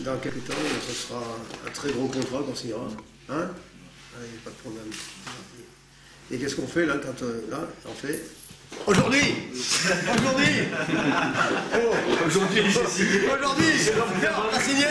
Dans quelques temps, ce sera un très gros contrat qu'on signera. Hein? Allez, pas de problème. Et qu'est-ce qu'on fait là quand là, on fait aujourd'hui on a signé.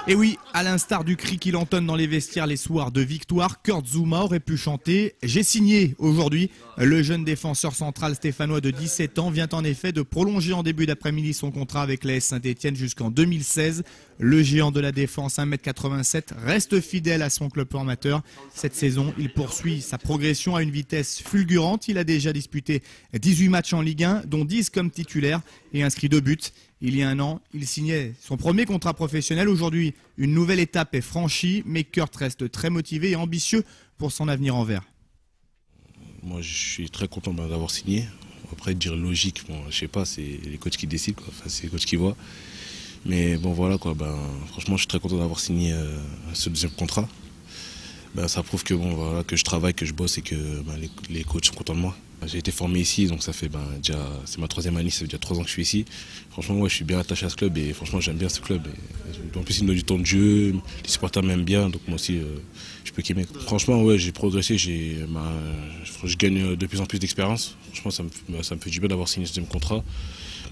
Et oui, à l'instar du cri qu'il entonne dans les vestiaires les soirs de victoire, Kurt Zouma aurait pu chanter « J'ai signé » aujourd'hui. Le jeune défenseur central stéphanois de 17 ans vient en effet de prolonger en début d'après-midi son contrat avec l'AS Saint-Etienne jusqu'en 2016. Le géant de la défense, 1m87, reste fidèle à son club formateur. Cette saison, il poursuit sa progression à une vitesse fulgurante. Il a déjà disputé 18 matchs en Ligue 1, dont 10 comme titulaire et inscrit 2 buts. Il y a un an, il signait son premier contrat professionnel. Aujourd'hui, une nouvelle étape est franchie, mais Kurt reste très motivé et ambitieux pour son avenir en vert. Moi, je suis très content d'avoir signé. Après, dire logique, bon, je sais pas, c'est les coachs qui décident, quoi. Enfin, c'est les coachs qui voient. Mais bon, voilà, quoi. Franchement, je suis très content d'avoir signé ce deuxième contrat. Ça prouve que, bon, voilà, que je travaille, que je bosse et que les coachs sont contents de moi. J'ai été formé ici, donc ça fait déjà, c'est ma 3e année, ça fait déjà 3 ans que je suis ici. Franchement, ouais, je suis bien attaché à ce club et franchement, j'aime bien ce club. En plus, il me donne du temps de jeu, les supporters m'aiment bien, donc moi aussi, je peux kiffer. Franchement, ouais, j'ai progressé, je gagne de plus en plus d'expérience. Franchement, ça me fait du bien d'avoir signé ce deuxième contrat.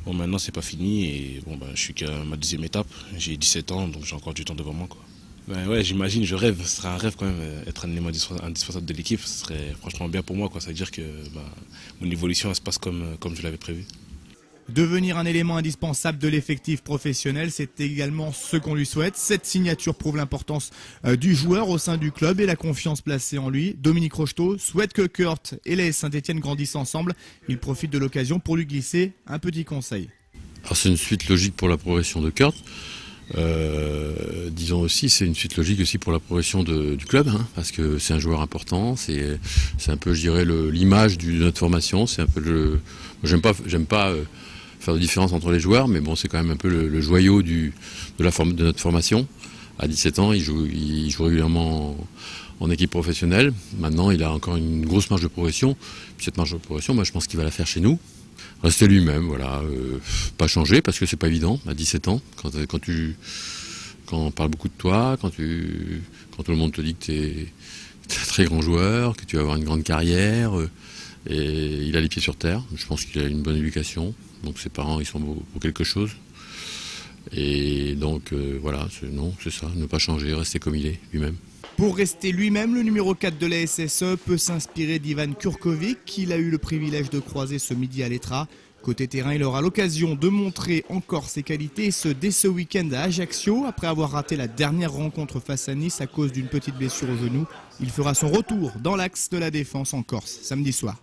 Bon, maintenant, c'est pas fini et bon, je suis qu'à ma 2e étape. J'ai 17 ans, donc j'ai encore du temps devant moi, quoi. Ouais, j'imagine, je rêve, ce serait un rêve quand même, être un élément indispensable de l'équipe, ce serait franchement bien pour moi, quoi. Ça veut dire que mon évolution elle se passe comme je l'avais prévu. Devenir un élément indispensable de l'effectif professionnel, c'est également ce qu'on lui souhaite. Cette signature prouve l'importance du joueur au sein du club et la confiance placée en lui. Dominique Rocheteau souhaite que Kurt et l'AS Saint-Etienne grandissent ensemble. Il profite de l'occasion pour lui glisser un petit conseil. Alors c'est une suite logique pour la progression de Kurt. Disons aussi, c'est une suite logique aussi pour la progression du club, hein, parce que c'est un joueur important, c'est un peu, je dirais, l'image de notre formation. C'est un peu j'aime pas faire de différence entre les joueurs, mais bon, c'est quand même un peu le joyau de notre formation. À 17 ans, il joue régulièrement en équipe professionnelle. Maintenant, il a encore une grosse marge de progression. Puis cette marge de progression, moi, je pense qu'il va la faire chez nous. Rester lui-même, voilà, pas changer parce que c'est pas évident à 17 ans quand on parle beaucoup de toi, quand tout le monde te dit que tu es un très grand joueur, que tu vas avoir une grande carrière, et il a les pieds sur terre. Je pense qu'il a une bonne éducation, donc ses parents ils sont pour quelque chose. Et donc voilà, c'est ça, ne pas changer, rester comme il est lui-même. Pour rester lui-même, le numéro 4 de la SSE peut s'inspirer d'Ivan Kurkovic, qu'il a eu le privilège de croiser ce midi à l'Etra. Côté terrain, il aura l'occasion de montrer encore ses qualités, dès ce week-end à Ajaccio. Après avoir raté la dernière rencontre face à Nice à cause d'une petite blessure au genou, il fera son retour dans l'axe de la défense en Corse samedi soir.